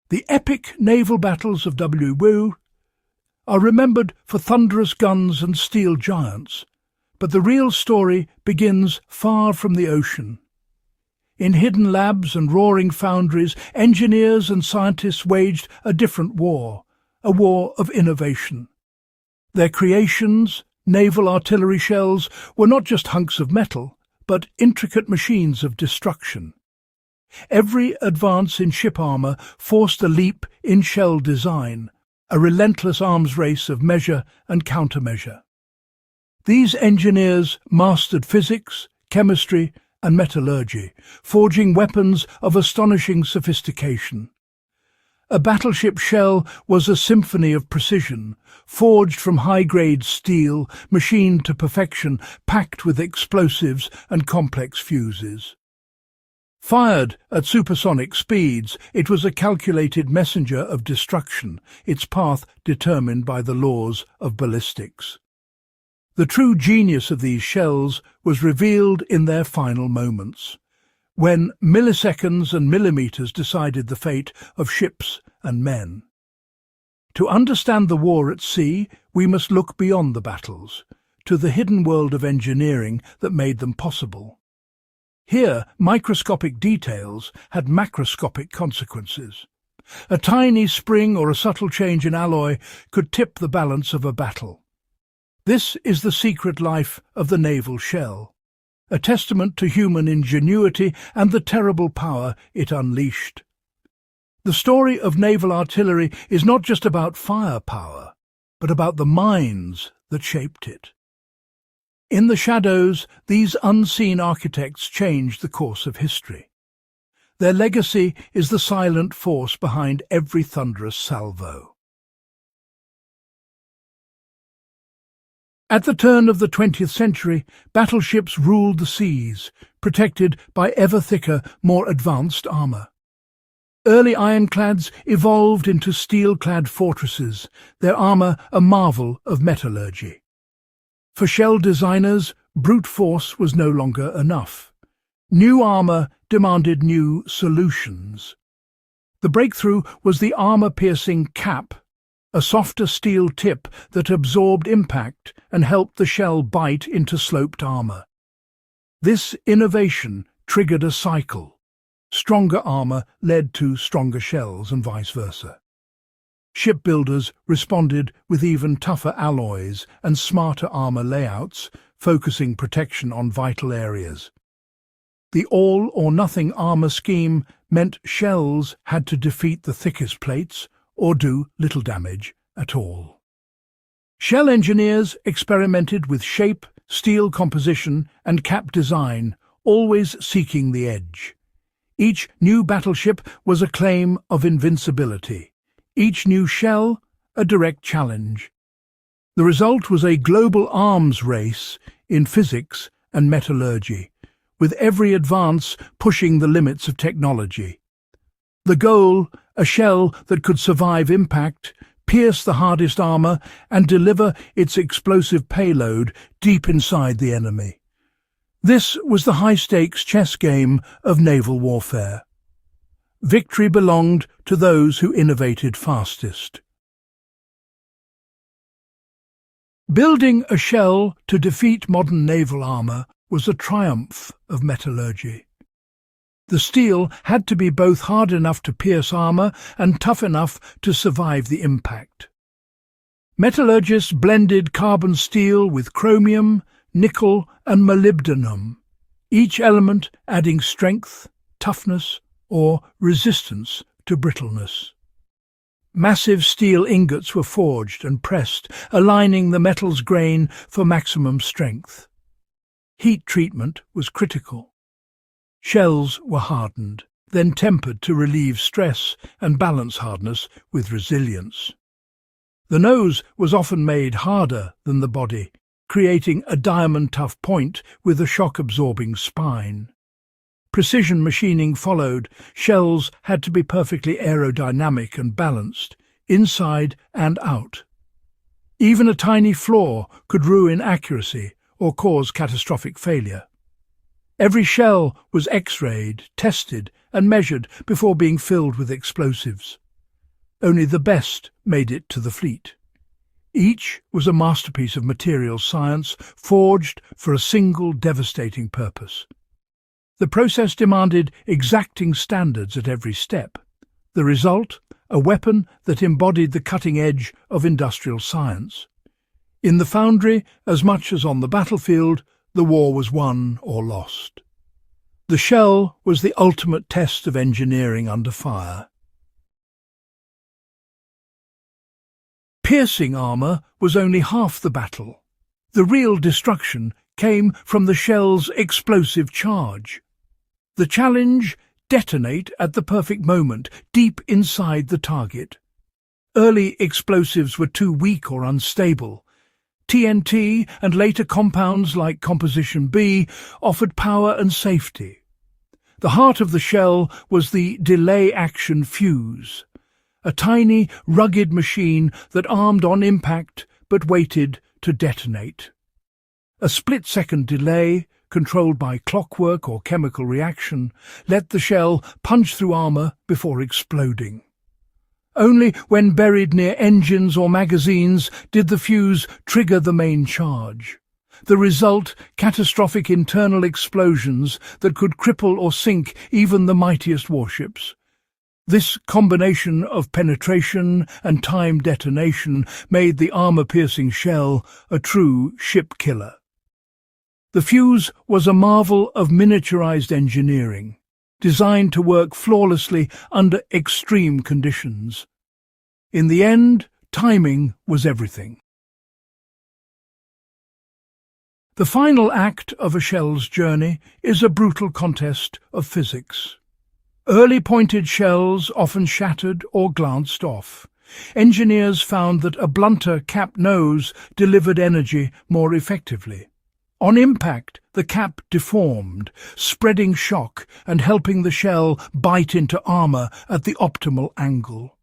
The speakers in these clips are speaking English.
The epic naval battles of WW2 are remembered for thunderous guns and steel giants, but the real story begins far from the ocean. In hidden labs and roaring foundries, engineers and scientists waged a different war, a war of innovation. Their creations, naval artillery shells, were not just hunks of metal, but intricate machines of destruction. Every advance in ship armour forced a leap in shell design, a relentless arms race of measure and countermeasure. These engineers mastered physics, chemistry, and metallurgy, forging weapons of astonishing sophistication. A battleship shell was a symphony of precision, forged from high-grade steel, machined to perfection, packed with explosives and complex fuses. Fired at supersonic speeds, it was a calculated messenger of destruction, its path determined by the laws of ballistics. The true genius of these shells was revealed in their final moments, when milliseconds and millimeters decided the fate of ships and men. To understand the war at sea, we must look beyond the battles, to the hidden world of engineering that made them possible. Here, microscopic details had macroscopic consequences. A tiny spring or a subtle change in alloy could tip the balance of a battle. This is the secret life of the naval shell, a testament to human ingenuity and the terrible power it unleashed. The story of naval artillery is not just about firepower, but about the minds that shaped it. In the shadows, these unseen architects changed the course of history. Their legacy is the silent force behind every thunderous salvo. At the turn of the 20th century, battleships ruled the seas, protected by ever thicker, more advanced armour. Early ironclads evolved into steel-clad fortresses, their armour a marvel of metallurgy. For shell designers, brute force was no longer enough. New armour demanded new solutions. The breakthrough was the armour-piercing cap, a softer steel tip that absorbed impact and helped the shell bite into sloped armour. This innovation triggered a cycle. Stronger armour led to stronger shells and vice versa. Shipbuilders responded with even tougher alloys and smarter armour layouts, focusing protection on vital areas. The all-or-nothing armour scheme meant shells had to defeat the thickest plates or do little damage at all. Shell engineers experimented with shape, steel composition, and cap design, always seeking the edge. Each new battleship was a claim of invincibility, each new shell a direct challenge. The result was a global arms race in physics and metallurgy, with every advance pushing the limits of technology. The goal, a shell that could survive impact, pierce the hardest armour, and deliver its explosive payload deep inside the enemy. This was the high-stakes chess game of naval warfare. Victory belonged to those who innovated fastest. Building a shell to defeat modern naval armour was a triumph of metallurgy. The steel had to be both hard enough to pierce armour and tough enough to survive the impact. Metallurgists blended carbon steel with chromium, nickel and molybdenum, each element adding strength, toughness or resistance to brittleness. Massive steel ingots were forged and pressed, aligning the metal's grain for maximum strength. Heat treatment was critical. Shells were hardened, then tempered to relieve stress and balance hardness with resilience. The nose was often made harder than the body, creating a diamond-tough point with a shock-absorbing spine. Precision machining followed. Shells had to be perfectly aerodynamic and balanced, inside and out. Even a tiny flaw could ruin accuracy or cause catastrophic failure. Every shell was X-rayed, tested and measured before being filled with explosives. Only the best made it to the fleet. Each was a masterpiece of material science forged for a single devastating purpose. The process demanded exacting standards at every step. The result, a weapon that embodied the cutting edge of industrial science. In the foundry, as much as on the battlefield, the war was won or lost. The shell was the ultimate test of engineering under fire. Piercing armour was only half the battle. The real destruction came from the shell's explosive charge. The challenge: detonate at the perfect moment, deep inside the target. Early explosives were too weak or unstable. TNT and later compounds like Composition B offered power and safety. The heart of the shell was the delay-action fuse, a tiny, rugged machine that armed on impact but waited to detonate. A split-second delay, controlled by clockwork or chemical reaction, let the shell punch through armour before exploding. Only when buried near engines or magazines did the fuse trigger the main charge. The result, catastrophic internal explosions that could cripple or sink even the mightiest warships. This combination of penetration and timed detonation made the armour-piercing shell a true ship killer. The fuse was a marvel of miniaturized engineering, designed to work flawlessly under extreme conditions. In the end, timing was everything. The final act of a shell's journey is a brutal contest of physics. Early pointed shells often shattered or glanced off. Engineers found that a blunter cap nose delivered energy more effectively. On impact, the cap deformed, spreading shock and helping the shell bite into armour at the optimal angle.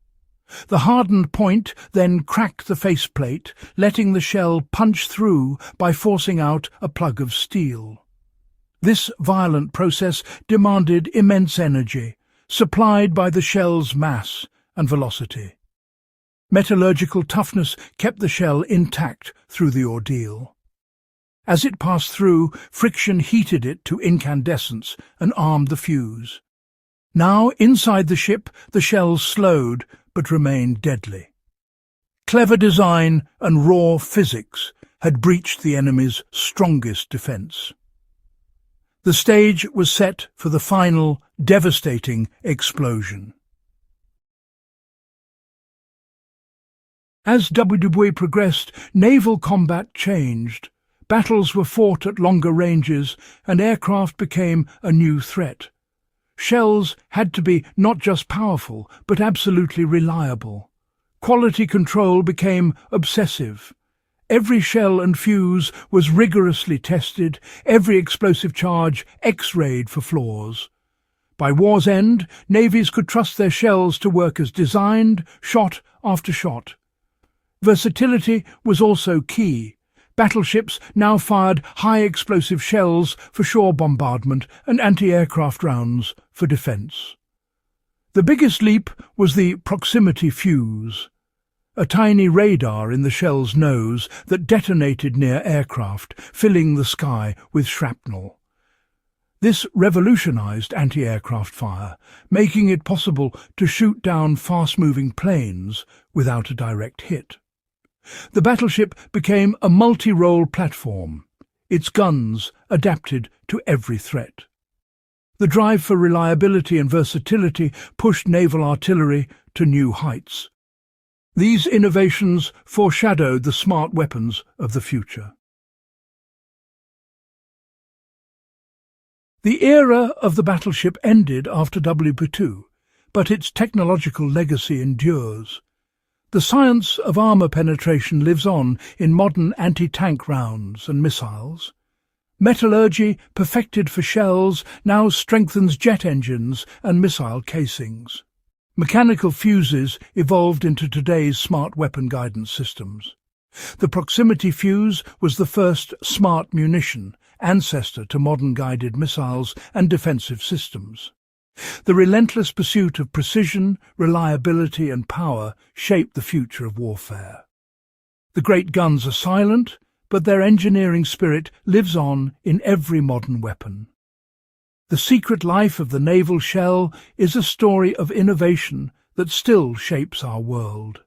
The hardened point then cracked the faceplate, letting the shell punch through by forcing out a plug of steel. This violent process demanded immense energy, supplied by the shell's mass and velocity. Metallurgical toughness kept the shell intact through the ordeal. As it passed through, friction heated it to incandescence and armed the fuse. Now, inside the ship, the shell slowed but remained deadly. Clever design and raw physics had breached the enemy's strongest defence. The stage was set for the final, devastating explosion. As WW2 progressed, naval combat changed. Battles were fought at longer ranges, and aircraft became a new threat. Shells had to be not just powerful, but absolutely reliable. Quality control became obsessive. Every shell and fuse was rigorously tested, every explosive charge X-rayed for flaws. By war's end, navies could trust their shells to work as designed, shot after shot. Versatility was also key. Battleships now fired high-explosive shells for shore bombardment and anti-aircraft rounds for defence. The biggest leap was the proximity fuse, a tiny radar in the shell's nose that detonated near aircraft, filling the sky with shrapnel. This revolutionized anti-aircraft fire, making it possible to shoot down fast-moving planes without a direct hit. The battleship became a multi-role platform, its guns adapted to every threat. The drive for reliability and versatility pushed naval artillery to new heights. These innovations foreshadowed the smart weapons of the future. The era of the battleship ended after WW2, but its technological legacy endures. The science of armour penetration lives on in modern anti-tank rounds and missiles. Metallurgy, perfected for shells, now strengthens jet engines and missile casings. Mechanical fuses evolved into today's smart weapon guidance systems. The proximity fuse was the first smart munition, ancestor to modern guided missiles and defensive systems. The relentless pursuit of precision, reliability and power shape the future of warfare. The great guns are silent, but their engineering spirit lives on in every modern weapon. The secret life of the naval shell is a story of innovation that still shapes our world.